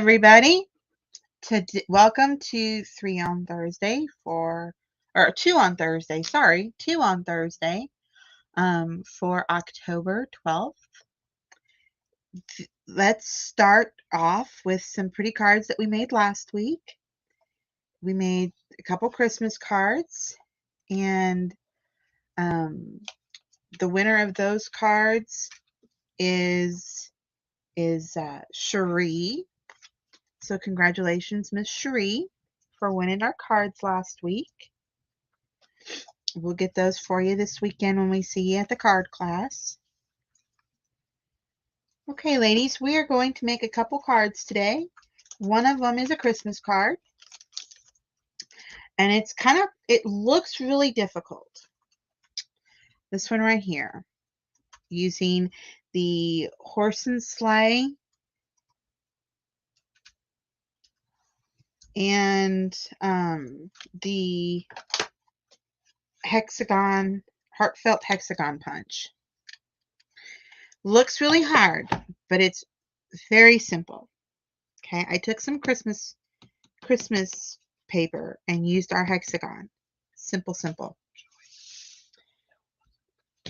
everybody. Welcome to 2 on Thursday, sorry, 2 on Thursday, for October 12th. Let's start off with some pretty cards that we made last week. We made a couple Christmas cards, and the winner of those cards is Cherie. So congratulations, Miss Cherie, for winning our cards last week. We'll get those for you this weekend when we see you at the card class. Okay, ladies, we are going to make a couple cards today. One of them is a Christmas card, and it looks really difficult. This one right here, using the horse and sleigh and the heartfelt hexagon punch. Looks really hard, but it's very simple. Okay, I took some Christmas paper and used our hexagon. Simple.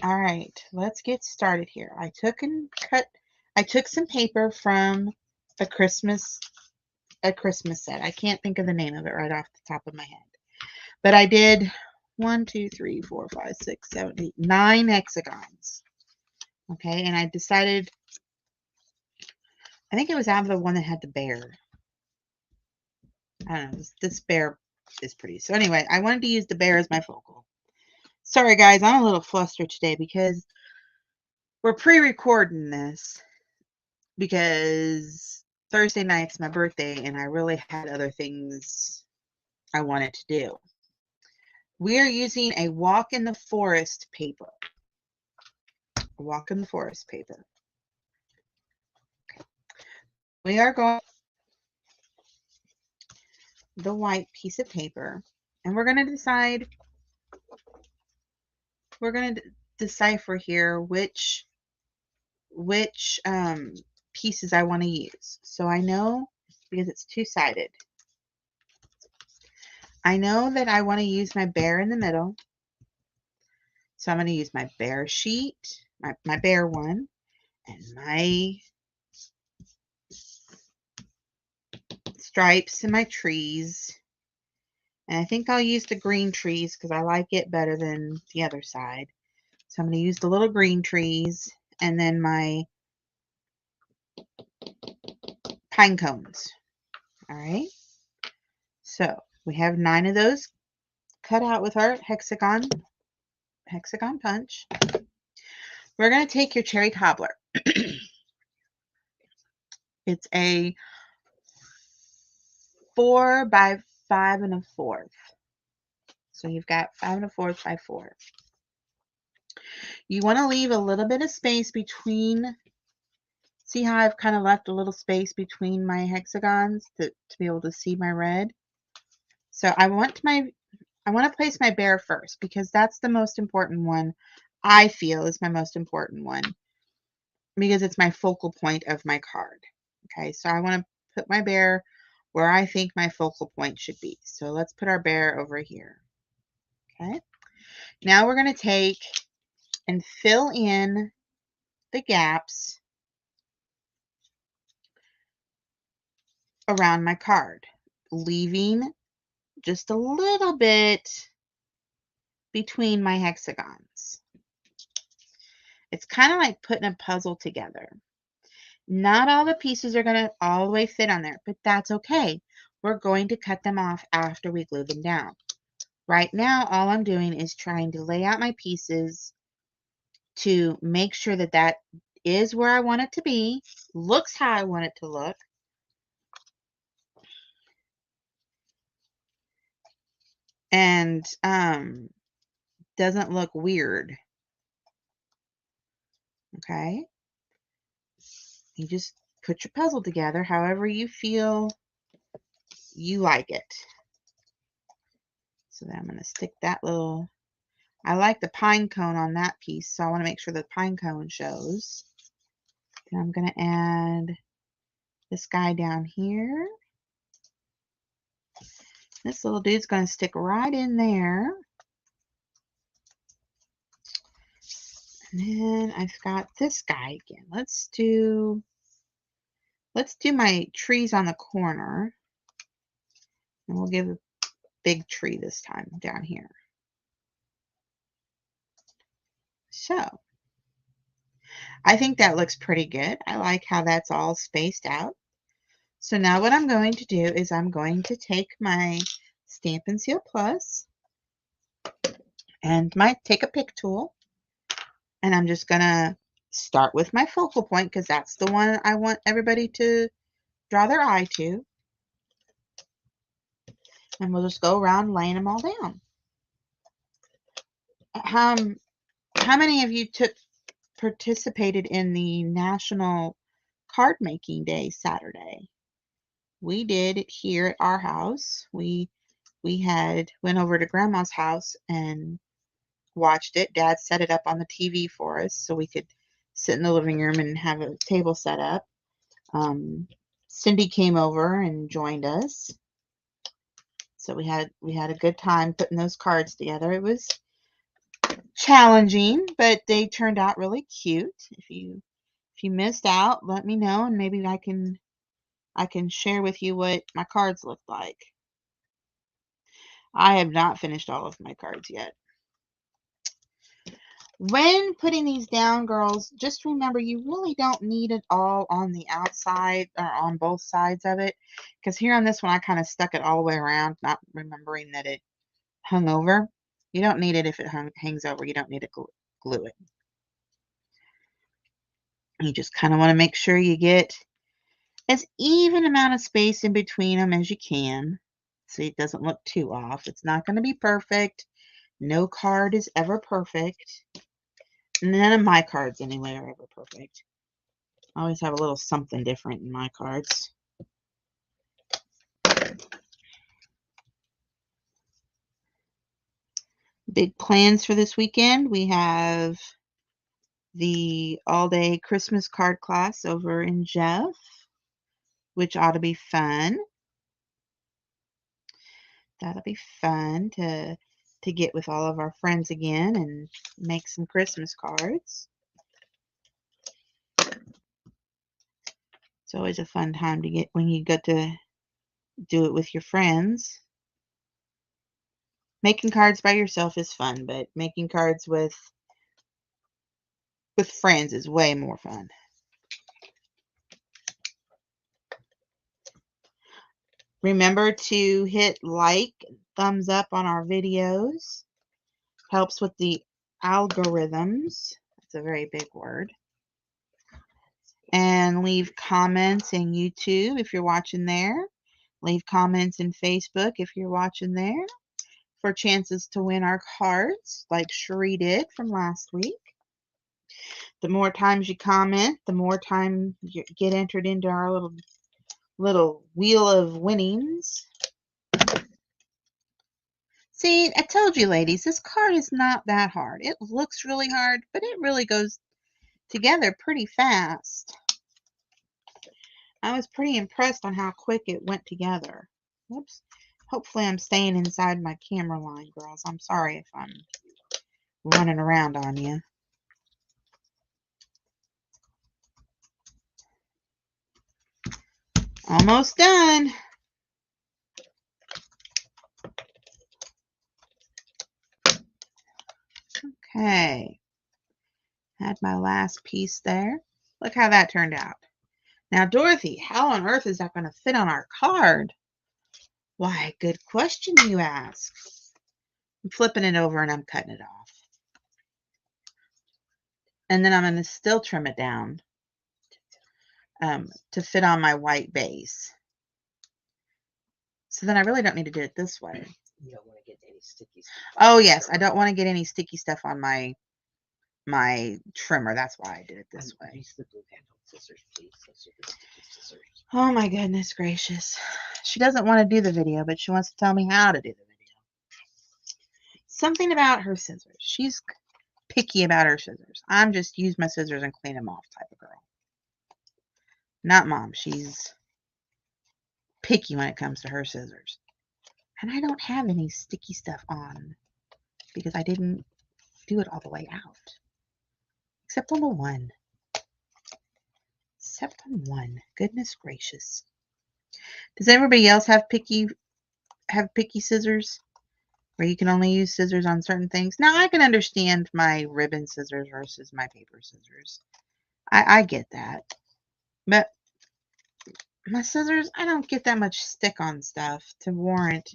All right, let's get started here. I took some paper from a Christmas set. I can't think of the name of it right off the top of my head. But I did 1, 2, 3, 4, 5, 6, 7, 8, 9 hexagons. Okay, and I decided, I think it was out of the one that had the bear. I don't know, this bear is pretty. So anyway, I wanted to use the bear as my focal. Sorry guys, I'm a little flustered today because we're pre-recording this because Thursday night's my birthday and I really had other things I wanted to do. We are using a Walk in the Forest paper. Walk in the Forest paper. Okay. We are going the white piece of paper, and we're going to decipher here which pieces I want to use. So I know, because it's two-sided, I know that I want to use my bear in the middle. So I'm going to use my bear sheet, my bear one, and my stripes and my trees. And I think I'll use the green trees because I like it better than the other side. So I'm going to use the little green trees and then my pine cones. All right. So we have 9 of those cut out with our hexagon punch. We're going to take your cherry cobbler. It's a 4 by 5 1/4. So you've got 5 1/4 by 4. You want to leave a little bit of space between. See how I've kind of left a little space between my hexagons to be able to see my red? So I want to place my bear first because that's the most important one. I feel is my most important one because it's my focal point of my card. Okay, so I want to put my bear where I think my focal point should be. So let's put our bear over here. Okay, now we're going to take and fill in the gaps around my card, leaving just a little bit between my hexagons. It's kind of like putting a puzzle together. Not all the pieces are going to all the way fit on there, but that's okay. We're going to cut them off after we glue them down. Right now, all I'm doing is trying to lay out my pieces to make sure that that is where I want it to be, looks how I want it to look, and doesn't look weird. Okay? You just put your puzzle together however you feel you like it. So then I'm going to stick that little, I like the pine cone on that piece, so I want to make sure the pine cone shows. Then I'm going to add this guy down here. This little dude's going to stick right in there. And then I've got this guy again. Let's do my trees on the corner. And we'll give a big tree this time down here. So, I think that looks pretty good. I like how that's all spaced out. So now what I'm going to do is I'm going to take my Stampin' Seal Plus and take a pick tool, and I'm just going to start with my focal point because that's the one I want everybody to draw their eye to. And we'll just go around laying them all down. How many of you participated in the National Card Making Day Saturday? We did it here at our house. We went over to Grandma's house and watched it. Dad set it up on the TV for us so we could sit in the living room and have a table set up. Cindy came over and joined us. So we had a good time putting those cards together. It was challenging, but they turned out really cute. If you missed out, let me know and maybe I can share with you what my cards look like. I have not finished all of my cards yet. When putting these down, girls, just remember you really don't need it all on the outside or on both sides of it. Because here on this one, I kind of stuck it all the way around, not remembering that it hung over. You don't need it if it hangs over. You don't need to glue it. You just kind of want to make sure you get as even amount of space in between them as you can, so it doesn't look too off. It's not going to be perfect. No card is ever perfect. None of my cards, anyway, are ever perfect. I always have a little something different in my cards. Big plans for this weekend. We have the all-day Christmas card class over in Jeff, which ought to be fun. That'll be fun to get with all of our friends again and make some Christmas cards. It's always a fun time to get when you get to do it with your friends. Making cards by yourself is fun, but making cards with friends is way more fun. Remember to hit like, thumbs up on our videos. Helps with the algorithms. That's a very big word. And leave comments in YouTube if you're watching there. Leave comments in Facebook if you're watching there for chances to win our cards like Cherie did from last week. The more times you comment, the more time you get entered into our little wheel of winnings. See, I told you, ladies, this card is not that hard. It looks really hard, but it really goes together pretty fast. I was pretty impressed on how quick it went together. Whoops. Hopefully I'm staying inside my camera line, girls. I'm sorry if I'm running around on you. Almost done. Okay. Had my last piece there. Look how that turned out. Now, Dorothy, how on earth is that going to fit on our card? Why, good question you ask. I'm flipping it over and I'm cutting it off. And then I'm going to still trim it down to fit on my white base. So then I really don't need to do it this way. You don't want to get any sticky stuff. Oh, yes. I don't want to get any sticky stuff on my trimmer. That's why I did it this way. Use the blue handled scissors, please. Those are the sticky scissors. Oh, my goodness gracious. She doesn't want to do the video, but she wants to tell me how to do the video. Something about her scissors. She's picky about her scissors. I'm just use my scissors and clean them off type of girl. Not Mom. She's picky when it comes to her scissors. And I don't have any sticky stuff on because I didn't do it all the way out. Except on the one. Except on one. Goodness gracious. Does everybody else have picky scissors? Where you can only use scissors on certain things? Now I can understand my ribbon scissors versus my paper scissors. I get that. But my scissors, I don't get that much stick on stuff to warrant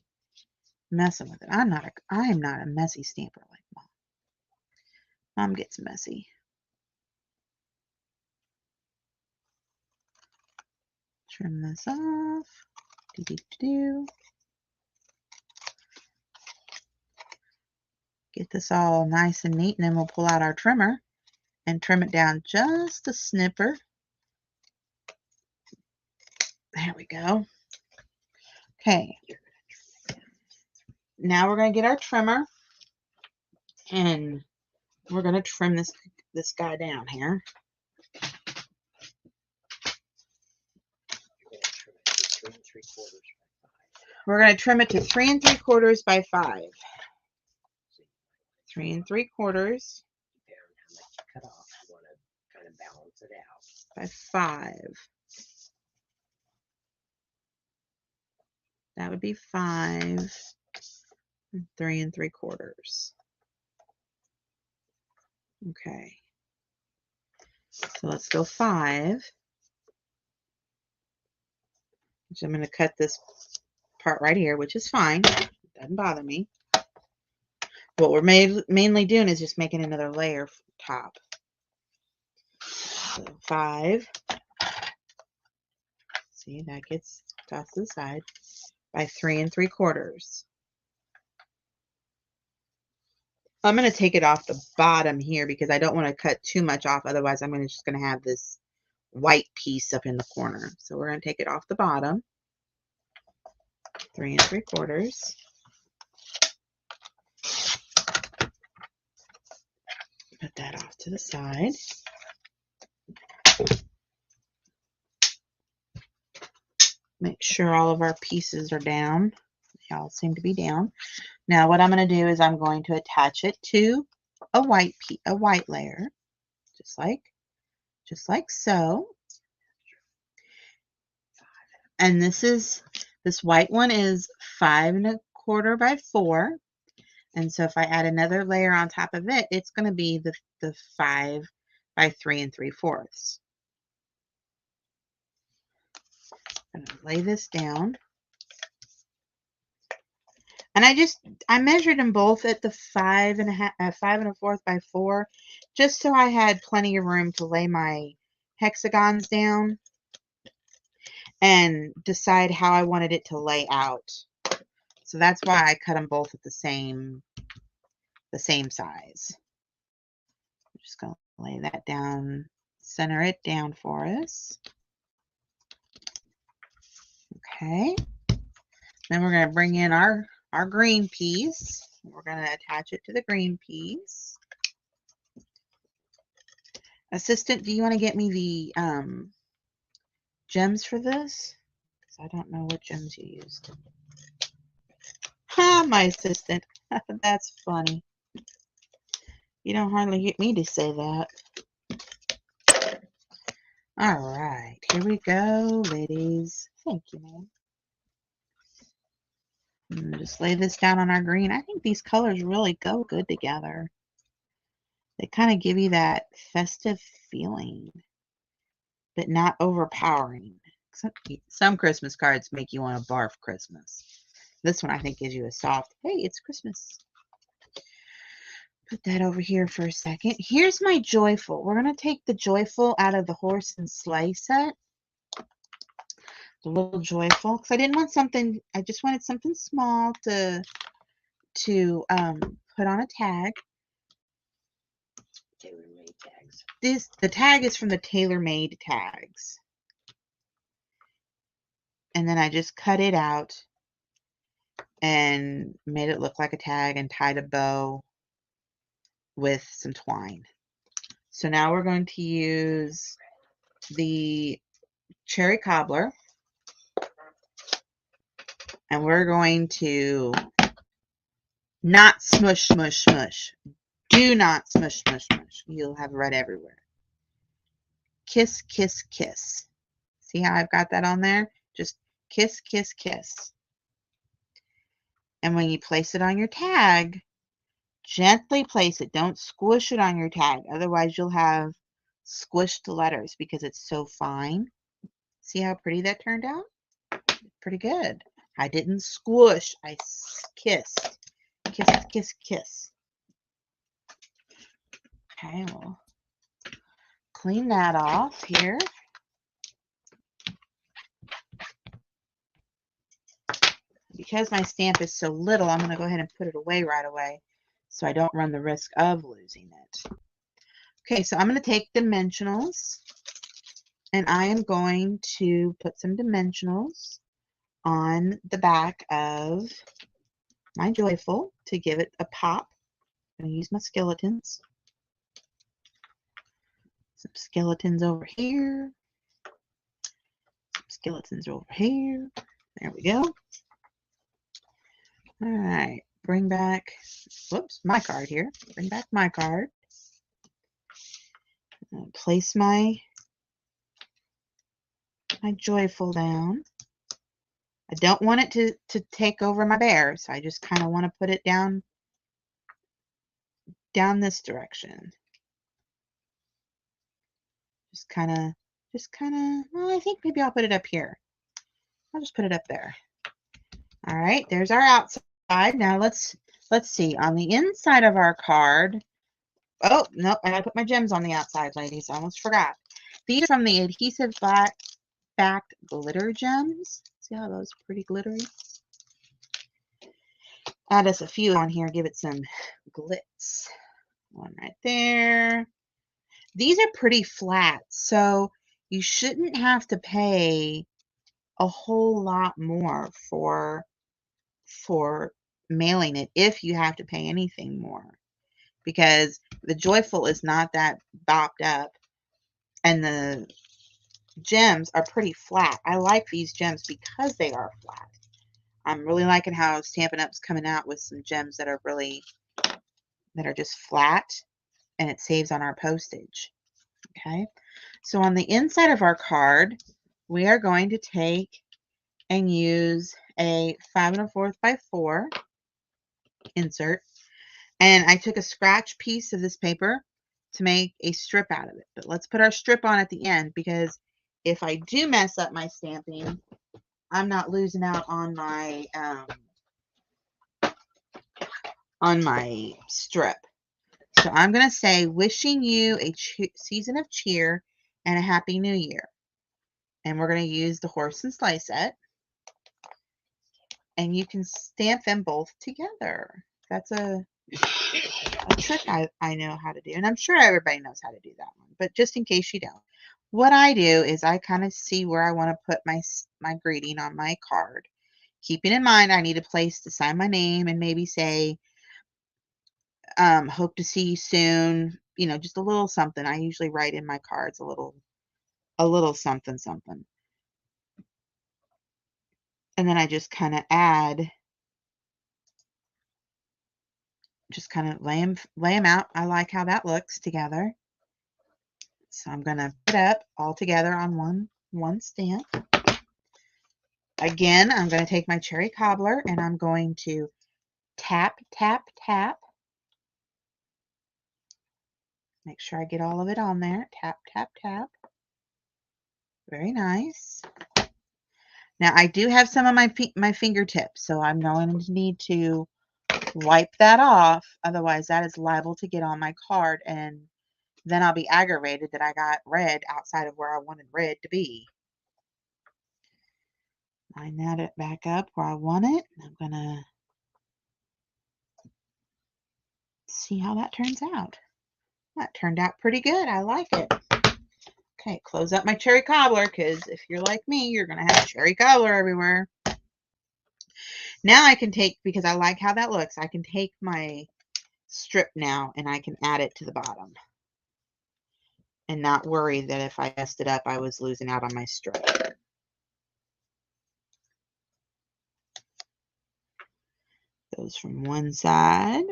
messing with it. I am not a messy stamper like Mom. Mom gets messy. Trim this off. Get this all nice and neat, and then we'll pull out our trimmer and trim it down just a snipper. There we go. Okay. Now we're going to get our trimmer, and we're going to trim this guy down here. We're going to trim it to 3 3/4 by 5. 3 3/4 How much you cut off, you want to kind of balance it out. By 5. That would be 5 and 3 3/4. Okay. So let's go 5. So I'm going to cut this part right here, which is fine. It doesn't bother me. What we're mainly doing is just making another layer top. So 5. See, that gets tossed to the side. By 3 3/4. I'm going to take it off the bottom here because I don't want to cut too much off. Otherwise, I'm just going to have this white piece up in the corner. So we're going to take it off the bottom. 3 3/4. Put that off to the side. Make sure all of our pieces are down. They all seem to be down. Now what I'm going to do is I'm going to attach it to a white layer, just like so. And this white one is 5 1/4 by 4. And so if I add another layer on top of it, it's going to be the 5 by 3 3/4. I'm going to lay this down. And I measured them both at the 5 1/4 by 4, just so I had plenty of room to lay my hexagons down and decide how I wanted it to lay out. So that's why I cut them both at the same size. I'm just going to lay that down, center it down for us. Okay. Then we're going to bring in our green piece. We're going to attach it to the green piece. Assistant, do you want to get me the gems for this? Because I don't know what gems you used. Ha, my assistant. That's funny. You don't hardly get me to say that. All right, here we go, ladies. Thank you, ma'am. I'm going to just lay this down on our green. I think these colors really go good together. They kind of give you that festive feeling, but not overpowering. Some Christmas cards make you want to barf Christmas. This one I think gives you a soft, hey, it's Christmas. Put that over here for a second. Here's my joyful. We're going to take the joyful out of the horse and sleigh set. The little joyful, because I didn't want something, I just wanted something small to put on a tag. Tailor-made tags. The tag is from the tailor-made tags. And then I just cut it out and made it look like a tag and tied a bow with some twine. So now we're going to use the cherry cobbler. And we're going to not smush, smush, smush. Do not smush, smush, smush. You'll have red everywhere. Kiss, kiss, kiss. See how I've got that on there? Just kiss, kiss, kiss. And when you place it on your tag, gently place it. Don't squish it on your tag. Otherwise, you'll have squished letters because it's so fine. See how pretty that turned out? Pretty good. I didn't squish. I kissed. Kiss, kiss, kiss. Okay, we'll clean that off here. Because my stamp is so little, I'm going to go ahead and put it away right away so I don't run the risk of losing it. Okay, so I'm going to take dimensionals, and I am going to put some dimensionals on the back of my Joyful to give it a pop. I'm going to use my skeletons. Some skeletons over here. Some skeletons over here. There we go. All right, bring back, whoops, my card here. Bring back my card. Place my Joyful down. I don't want it to take over my bear, so I just kind of want to put it down this direction. Just kind of, well, I think maybe I'll put it up here. I'll just put it up there. All right, there's our outside. Now let's see. On the inside of our card, oh, nope, I gotta put my gems on the outside, ladies. I almost forgot. These are from the Adhesive Backed Glitter Gems. See how those are pretty glittery? Add us a few on here, give it some glitz. One right there. These are pretty flat, so you shouldn't have to pay a whole lot more for mailing it if you have to pay anything more, because the Joyful is not that bopped up and the gems are pretty flat. I like these gems because they are flat. I'm really liking how Stampin' Up's coming out with some gems that are just flat, and it saves on our postage. Okay, so on the inside of our card, we are going to take and use a 5 1/4 by 4 insert, and I took a scratch piece of this paper to make a strip out of it. But let's put our strip on at the end, because if I do mess up my stamping, I'm not losing out on my strip. So I'm going to say, wishing you a season of cheer and a happy new year. And we're going to use the horse and sleigh set. And you can stamp them both together. That's a trick I know how to do. And I'm sure everybody knows how to do that one. But just in case you don't, what I do is I kind of see where I want to put my greeting on my card. Keeping in mind I need a place to sign my name and maybe say, hope to see you soon. You know, just a little something. I usually write in my cards a little something, something. And then I just kind of add, just kind of lay them out. I like how that looks together. So I'm going to put it up all together on one stamp. Again, I'm going to take my cherry cobbler and I'm going to tap, tap, tap. Make sure I get all of it on there. Tap, tap, tap. Very nice. Now I do have some of my fingertips, so I'm going to need to wipe that off. Otherwise, that is liable to get on my card, and then I'll be aggravated that I got red outside of where I wanted red to be. Line that back up where I want it. I'm going to see how that turns out. That turned out pretty good. I like it. Okay, close up my cherry cobbler, because if you're like me, you're going to have cherry cobbler everywhere. Now I can take, because I like how that looks, I can take my strip now and I can add it to the bottom. And not worry that if I messed it up, I was losing out on my strip. Goes from one side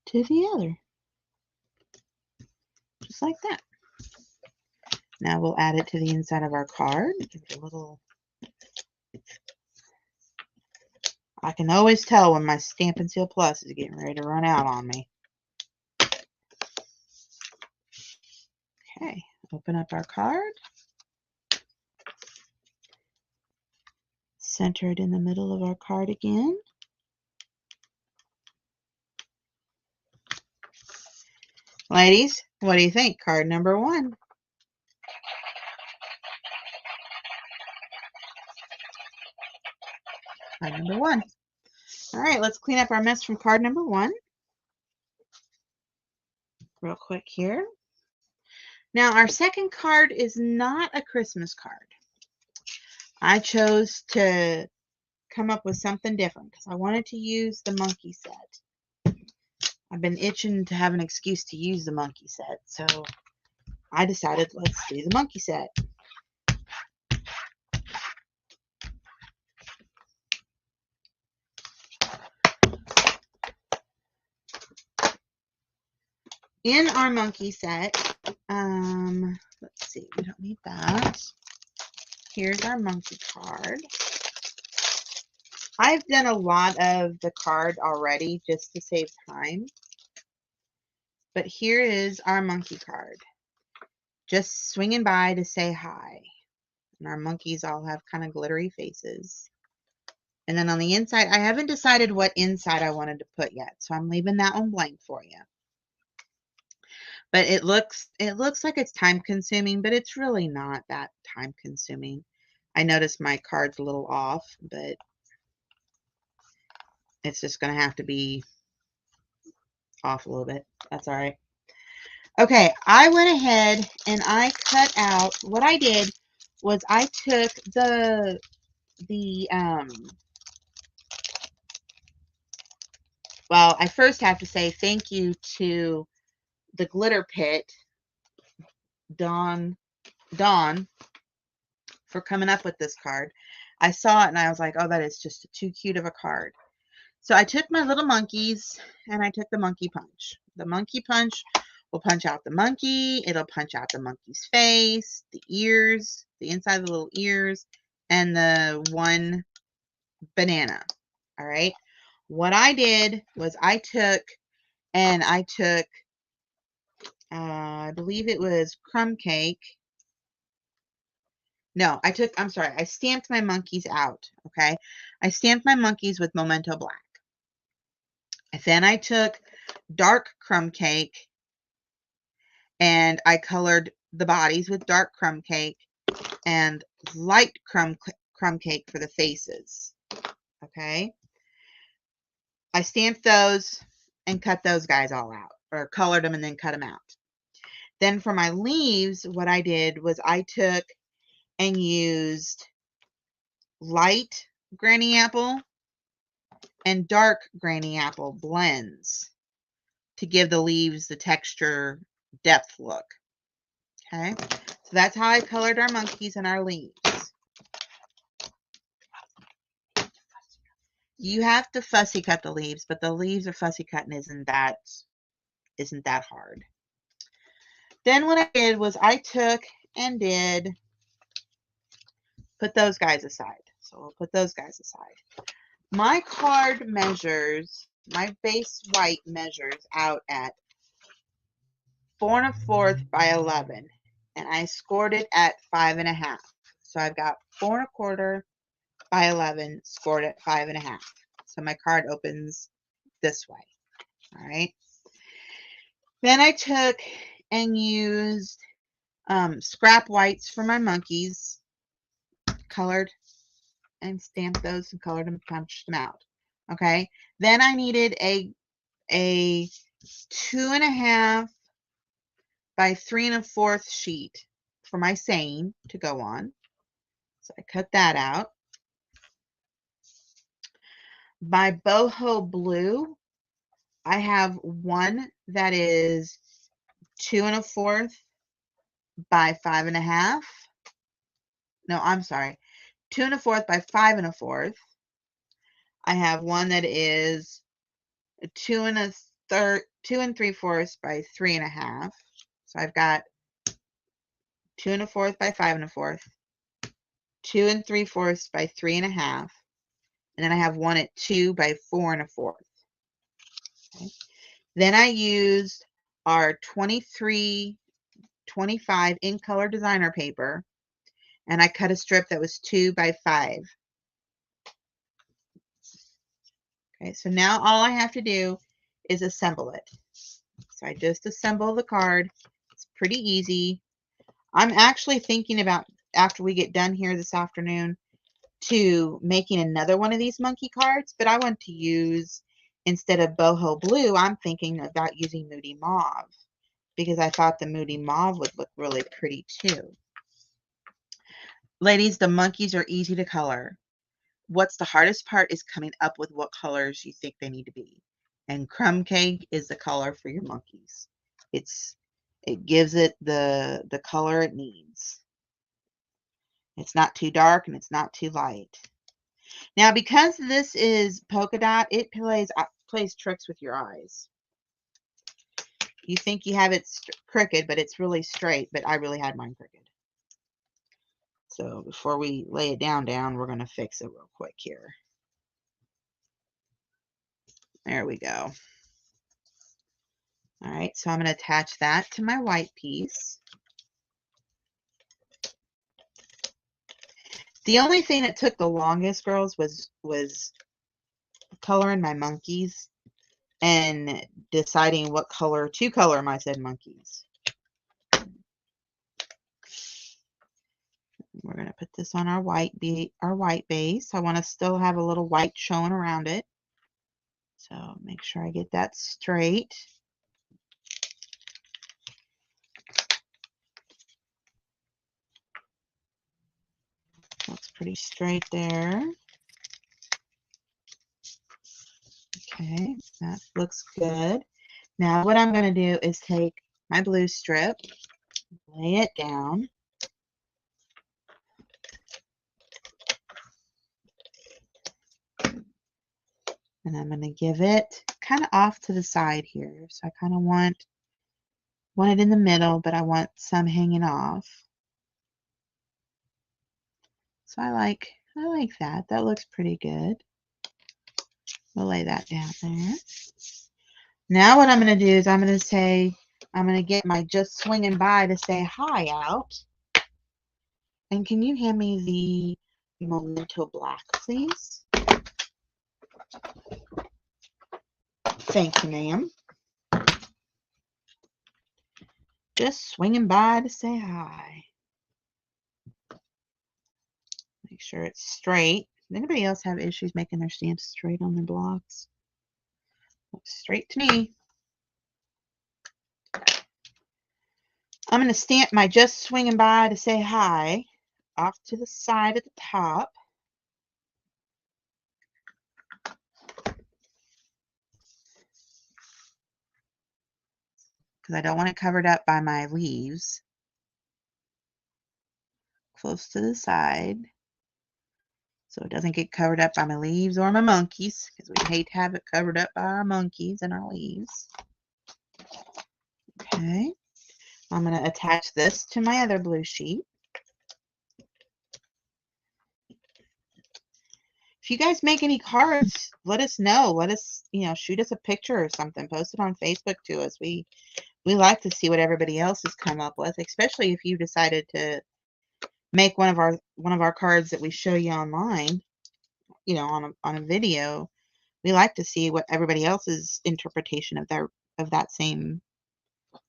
to the other. Just like that. Now we'll add it to the inside of our card. Give it a little. I can always tell when my Stampin' Seal Plus is getting ready to run out on me. Okay, open up our card. Center it in the middle of our card again. Ladies, what do you think? Card number 1. Card number 1. All right, let's clean up our mess from card number 1. Real quick here. Now, our second card is not a Christmas card. I chose to come up with something different because I wanted to use the monkey set. I've been itching to have an excuse to use the monkey set, so I decided let's do the monkey set. In our monkey set, let's see, we don't need that. Here's our monkey card. I've done a lot of the card already just to save time. But here is our monkey card. Just swinging by to say hi. And our monkeys all have kind of glittery faces. And then on the inside, I haven't decided what inside I wanted to put yet. So I'm leaving that one blank for you. But it looks like it's time consuming, but it's really not that time consuming. I noticed my card's a little off, but it's just going to have to be off a little bit. That's all right. Okay, I went ahead and I cut out, what I did was I took well, I first have to say thank you to the Glitter Pit, Dawn, for coming up with this card. I saw it and I was like, oh, that is just too cute of a card. So I took my little monkeys and I took the monkey punch. The monkey punch will punch out the monkey. It'll punch out the monkey's face, the ears, the inside of the little ears, and the one banana. All right. What I did was I took, I believe it was crumb cake. No, I'm sorry, I stamped my monkeys out, okay? I stamped my monkeys with Memento Black. And then I took dark crumb cake and I colored the bodies with dark crumb cake and light crumb cake for the faces, okay? I stamped those and cut those guys all out, or colored them and then cut them out. Then for my leaves, what I did was I took and used light Granny Apple and dark Granny Apple blends to give the leaves the texture depth look. Okay, so that's how I colored our monkeys and our leaves. You have to fussy cut the leaves, but the leaves of fussy cutting isn't that hard. Then what I did was I took and did put those guys aside. So we'll put those guys aside. My card measures, my base white measures out at 4 1/4 by 11, and I scored it at 5 1/2. So I've got 4 1/4 by 11 scored at 5 1/2. So my card opens this way. All right. Then I took and used scrap whites for my monkeys, colored and stamped those and colored them, punched them out. Okay. Then I needed a 2 1/2 by 3 1/4 sheet for my saying to go on. So I cut that out. My boho blue, I have one that is 2 1/4 by 5 1/2. No, I'm sorry. 2 1/4 by 5 1/4. I have one that is 2 3/4 by 3.5. So I've got 2 1/4 by 5 1/4, 2 3/4 by 3.5, and then I have one at 2 by 4 1/4. Okay. Then I used our 23-25 in color designer paper, and I cut a strip that was 2 by 5. Okay, so now all I have to do is assemble it. So I just assemble the card. It's pretty easy. I'm actually thinking about, after we get done here this afternoon, to making another one of these monkey cards, but I want to use, instead of boho blue, I'm thinking about using Moody Mauve, because I thought the Moody Mauve would look really pretty too. Ladies, the monkeys are easy to color. What's the hardest part is coming up with what colors you think they need to be. And crumb cake is the color for your monkeys. It gives it the color it needs. It's not too dark and it's not too light. Now, because this is polka dot, it plays tricks with your eyes. You think you have it crooked, but it's really straight, but I really had mine crooked. So before we lay it down, we're going to fix it real quick here. There we go. All right, so I'm going to attach that to my white piece. The only thing that took the longest, girls, was coloring my monkeys and deciding what color to color my said monkeys. We're going to put this on our white base. I want to still have a little white showing around it. So make sure I get that straight. Looks pretty straight there. Okay, that looks good. Now what I'm going to do is take my blue strip, lay it down. And I'm going to give it kind of off to the side here. So I kind of want it in the middle, but I want some hanging off. So I like that. That looks pretty good. We'll lay that down there. Now what I'm going to do is I'm going to get my Just Swinging By to Say Hi out. And can you hand me the Memento Black, please? Thank you, ma'am. Just swinging by to say hi. Make sure it's straight. Does anybody else have issues making their stamps straight on their blocks? Looks straight to me. I'm going to stamp my Just Swinging By to Say Hi off to the side at the top. Because I don't want it covered up by my leaves. Close to the side. So it doesn't get covered up by my leaves or my monkeys. Because we hate to have it covered up by our monkeys and our leaves. Okay. I'm going to attach this to my other blue sheet. If you guys make any cards, let us know. Let us, shoot us a picture or something. Post it on Facebook to us. We like to see what everybody else has come up with, especially if you decided to make one of our cards that we show you online, on a video. We like to see what everybody else's interpretation of that same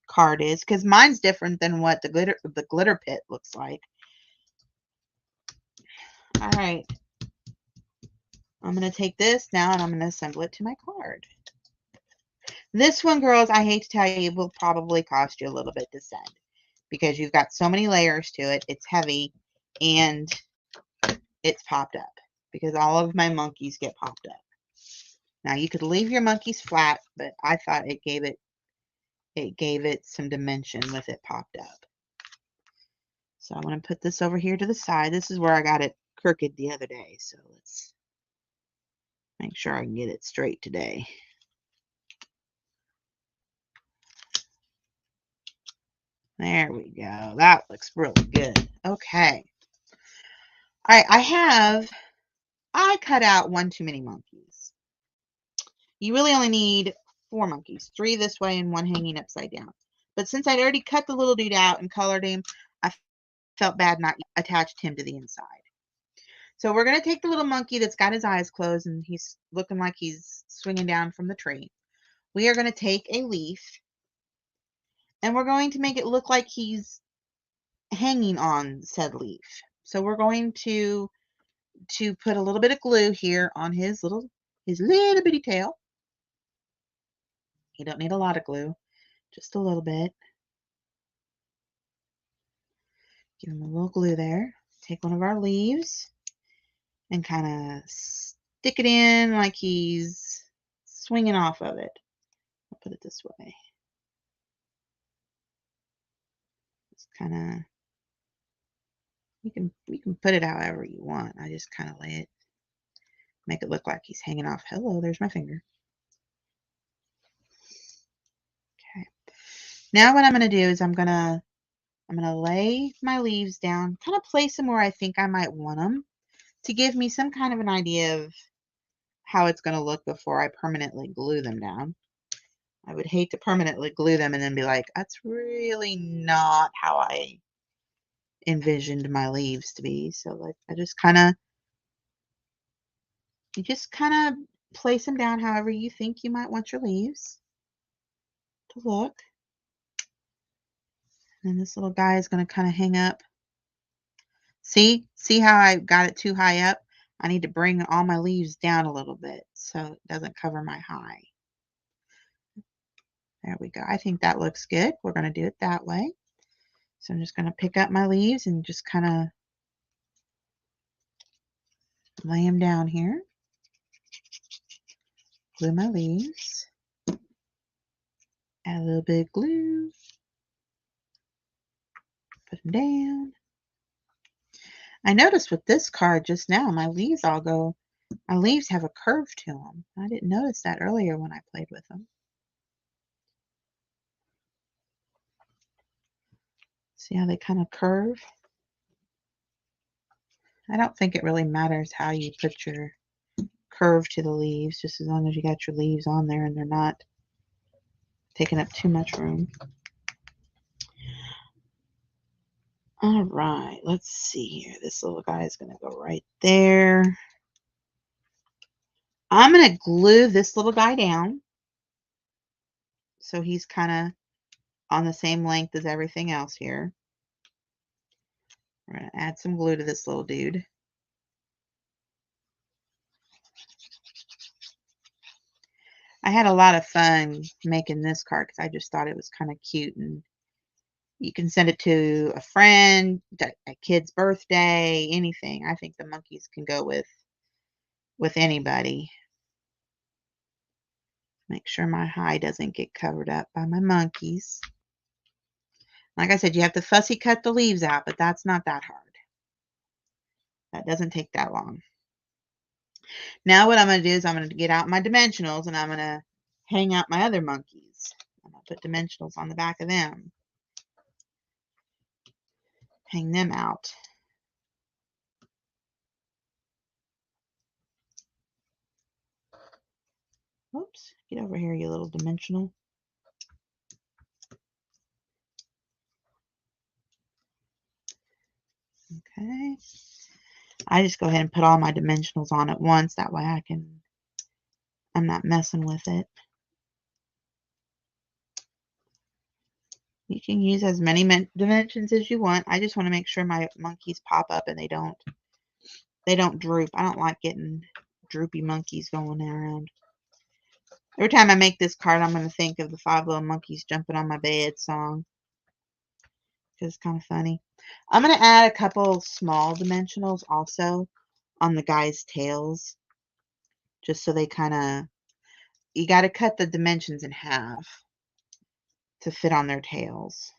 card is, because mine's different than what the glitter pit looks like. All right. I'm going to take this now and I'm going to assemble it to my card. This one, girls, I hate to tell you, will probably cost you a little bit to send because you've got so many layers to it. It's heavy and it's popped up because all of my monkeys get popped up. Now you could leave your monkeys flat, but I thought it gave it some dimension with it popped up. So I'm going to put this over here to the side. This is where I got it crooked the other day. So let's Make sure I can get it straight today. There we go. That looks really good. Okay. All right, I cut out one too many monkeys. You really only need 4 monkeys, 3 this way and 1 hanging upside down. But since I'd already cut the little dude out and colored him, I felt bad not attached him to the inside. So we're going to take the little monkey that's got his eyes closed and he's looking like he's swinging down from the tree. We are going to take a leaf and we're going to make it look like he's hanging on said leaf. So we're going to put a little bit of glue here on his little bitty tail. You don't need a lot of glue, just a little bit. Give him a little glue there. Take one of our leaves and kind of stick it in like he's swinging off of it. I'll put it this way. It's kind of, you can put it however you want. I just kind of lay it, make it look like he's hanging off. Hello, there's my finger. Okay. Now what I'm going to do is I'm going to lay my leaves down, kind of place them where I think I might want them to give me some kind of an idea of how it's going to look before I permanently glue them down. I would hate to permanently glue them and then be like, that's really not how I envisioned my leaves to be. So like you just kind of place them down however you think you might want your leaves to look. And this little guy is going to kind of hang up. See how I got it too high up? I need to bring all my leaves down a little bit so it doesn't cover my high. There we go. I think that looks good. We're going to do it that way. So I'm just going to pick up my leaves and just kind of lay them down here. Glue my leaves. Add a little bit of glue. Put them down. I noticed with this card just now, my leaves have a curve to them. I didn't notice that earlier when I played with them. See how they kind of curve? I don't think it really matters how you put your curve to the leaves, just as long as you got your leaves on there and they're not taking up too much room. All right, let's see here. This little guy is going to go right there. I'm going to glue this little guy down so he's kind of on the same length as everything else here. We're going to add some glue to this little dude. I had a lot of fun making this card because I just thought it was kind of cute, and you can send it to a friend, a kid's birthday, anything. I think the monkeys can go with anybody. Make sure my high doesn't get covered up by my monkeys. Like I said, you have to fussy cut the leaves out, but that's not that hard. That doesn't take that long. Now what I'm going to do is I'm going to get out my dimensionals and I'm going to hang out my other monkeys. I'm going to put dimensionals on the back of them. Hang them out. Oops, get over here, you little dimensional. Okay. I just go ahead and put all my dimensionals on at once. That way I'm not messing with it. You can use as many dimensions as you want. I just want to make sure my monkeys pop up and they don't droop. I don't like getting droopy monkeys going around. Every time I make this card, I'm going to think of the 5 Little Monkeys Jumping on My Bed song, because it's kind of funny. I'm going to add a couple small dimensionals also on the guys' tails, just so they kind of, you got to cut the dimensions in half to fit on their tails.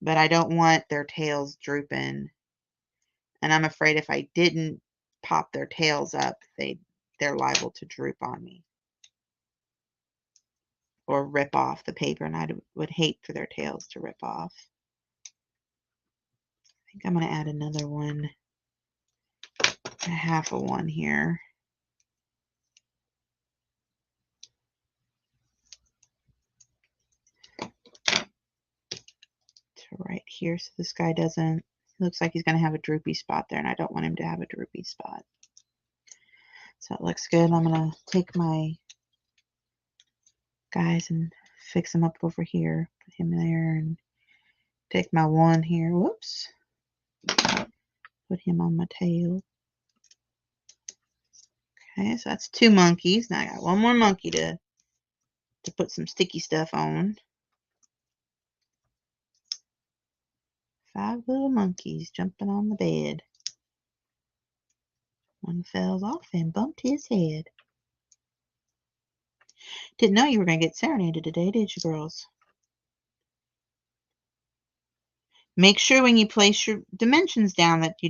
But I don't want their tails drooping, and I'm afraid if I didn't pop their tails up, they'd they're liable to droop on me or rip off the paper, and I would hate for their tails to rip off. I think I'm going to add another one, a half of one here. To right here, so this guy doesn't, looks like he's going to have a droopy spot there, and I don't want him to have a droopy spot. So it looks good. I'm going to take my guys and fix them up over here. Put him there and take my one here. Whoops. Put him on my tail. Okay, so that's 2 monkeys. Now I got one more monkey to put some sticky stuff on. 5 little monkeys jumping on the bed. One fell off and bumped his head. Didn't know you were going to get serenaded today, did you, girls? Make sure when you place your dimensions down that they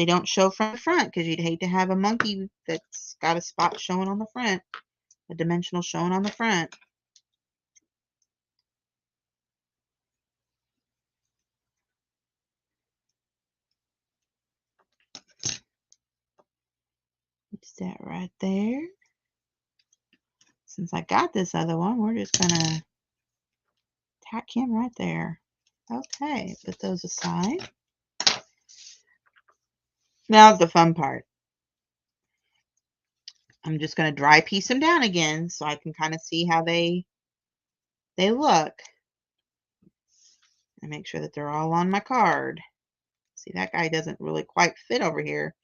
don't show from the front, because you'd hate to have a monkey that's got a spot showing on the front, a dimensional showing on the front. It's that right there. Since I got this other one, we're just going to tack him right there. Okay, put those aside. Now the fun part. I'm just going to dry piece them down again so I can kind of see how they look. And make sure that they're all on my card. See, that guy doesn't really quite fit over here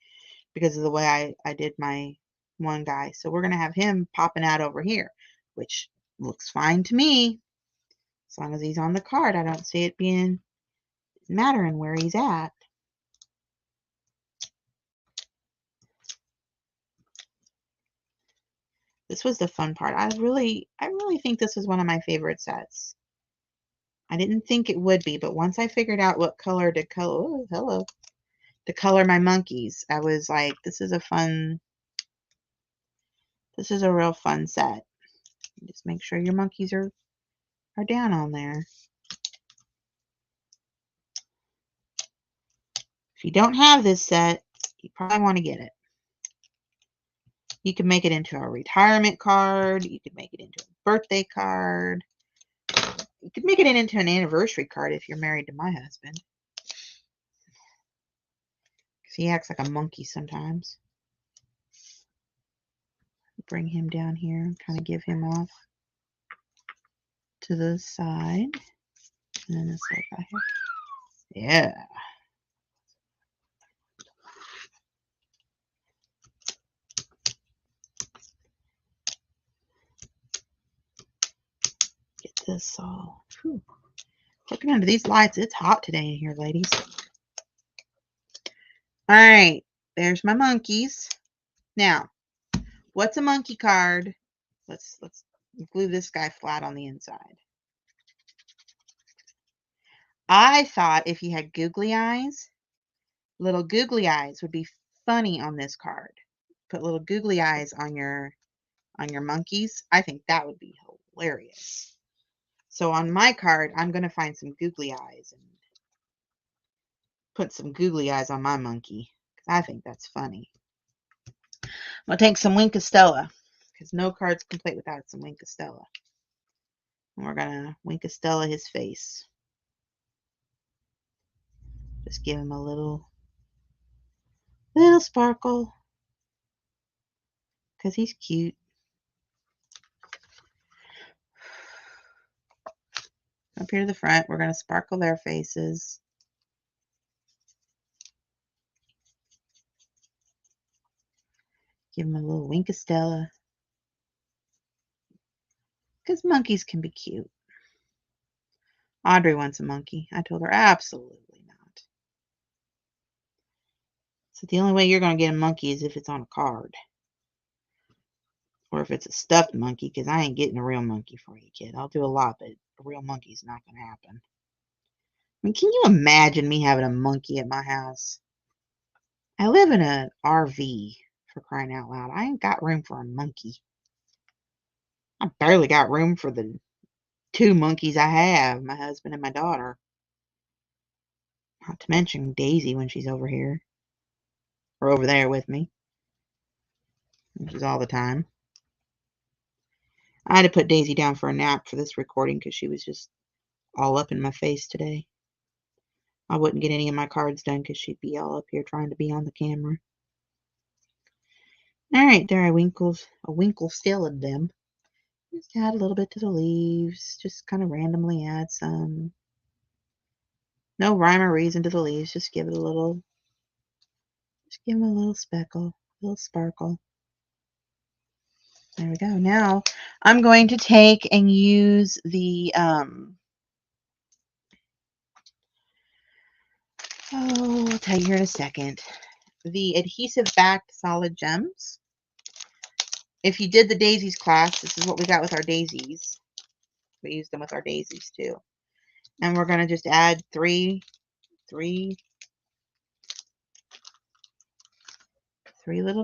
because of the way I did my one guy. So we're going to have him popping out over here, which looks fine to me. As long as he's on the card, I don't see it being mattering where he's at. This was the fun part. I really think this is one of my favorite sets. I didn't think it would be, but once I figured out what color to color, oh, hello, to color my monkeys, I was like, this is a real fun set. Just make sure your monkeys are down on there. If you don't have this set, you probably want to get it. You can make it into a retirement card. You could make it into a birthday card. You could make it into an anniversary card if you're married to my husband. Because he acts like a monkey sometimes. Bring him down here and kind of give him off to the side. And then this little guy here. Yeah. Get this all. Whew. Looking under these lights, it's hot today in here, ladies. All right, there's my monkeys. Now, what's a monkey card? Let's glue this guy flat on the inside. I thought if you had googly eyes, little googly eyes would be funny on this card. Put little googly eyes on your monkeys. I think that would be hilarious. So on my card, I'm going to find some googly eyes and put some googly eyes on my monkey. I think that's funny. I'm going to take some Wink of Stella, because no card's complete without some Wink of Stella. And we're going to Wink of Stella his face. Just give him a little sparkle, because he's cute. Up here to the front, we're going to sparkle their faces. Give him a little Wink of Stella. Because monkeys can be cute. Audrey wants a monkey. I told her absolutely not. So the only way you're going to get a monkey is if it's on a card. Or if it's a stuffed monkey, because I ain't getting a real monkey for you, kid. I'll do a lot, but a real monkey's not going to happen. I mean, can you imagine me having a monkey at my house? I live in an RV, for crying out loud. I ain't got room for a monkey. I barely got room for the 2 monkeys I have, my husband and my daughter. Not to mention Daisy when she's over here. Or over there with me. Which is all the time. I had to put Daisy down for a nap for this recording because she was just all up in my face today. I wouldn't get any of my cards done because she'd be all up here trying to be on the camera. Alright, there I winkle still at them. Just add a little bit to the leaves. Just kind of randomly add some. No rhyme or reason to the leaves. Just give them a little speckle, a little sparkle. There we go. Now I'm going to take and use the I'll tell you here in a second. The adhesive backed solid gems. If you did the daisies class, this is what we got with our daisies. We used them with our daisies too. And we're going to just add three little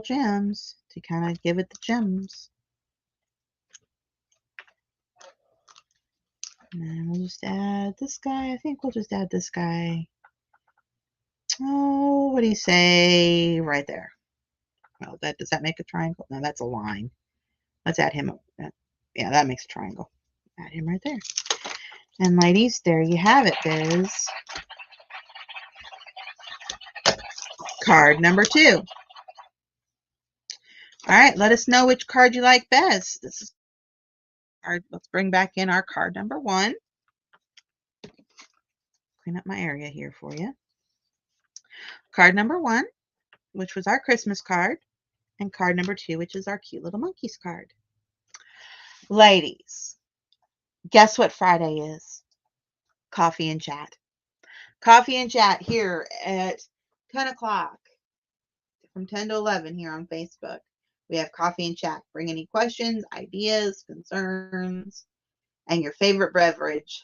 gems to kind of give it the gems. And then we'll just add this guy. I think we'll just add this guy. Oh, what do you say right there? Well, does that make a triangle? No, that's a line. Let's add him. Yeah, that makes a triangle. Add him right there. And ladies, there you have it. There's card number 2. All right, let us know which card you like best. This is card. Let's bring back in our card number 1. Clean up my area here for you. Card number 1, which was our Christmas card, and card number 2, which is our cute little monkeys card. Ladies, guess what Friday is? Coffee and chat. Coffee and chat here at 10 o'clock. From 10 to 11 here on Facebook. We have coffee and chat. Bring any questions, ideas, concerns, and your favorite beverage.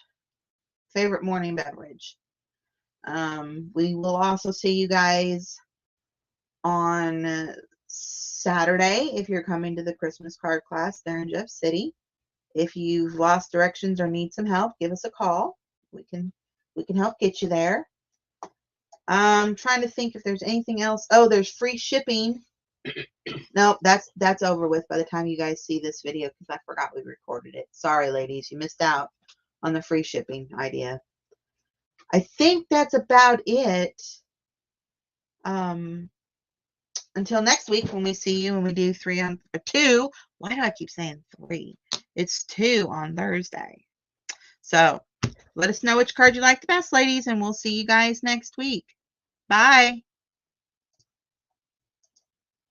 Favorite morning beverage. We will also see you guys on Saturday if you're coming to the Christmas card class there in Jeff City. If you've lost directions or need some help, give us a call. We can help get you there. I'm trying to think if there's anything else. Oh, there's free shipping. No, that's over with by the time you guys see this video because I forgot we recorded it. Sorry, ladies, you missed out on the free shipping idea. I think that's about it. Until next week when we see you and we do 2. Why do I keep saying 3? It's 2 on Thursday. So let us know which card you like the best, ladies, and we'll see you guys next week. Bye.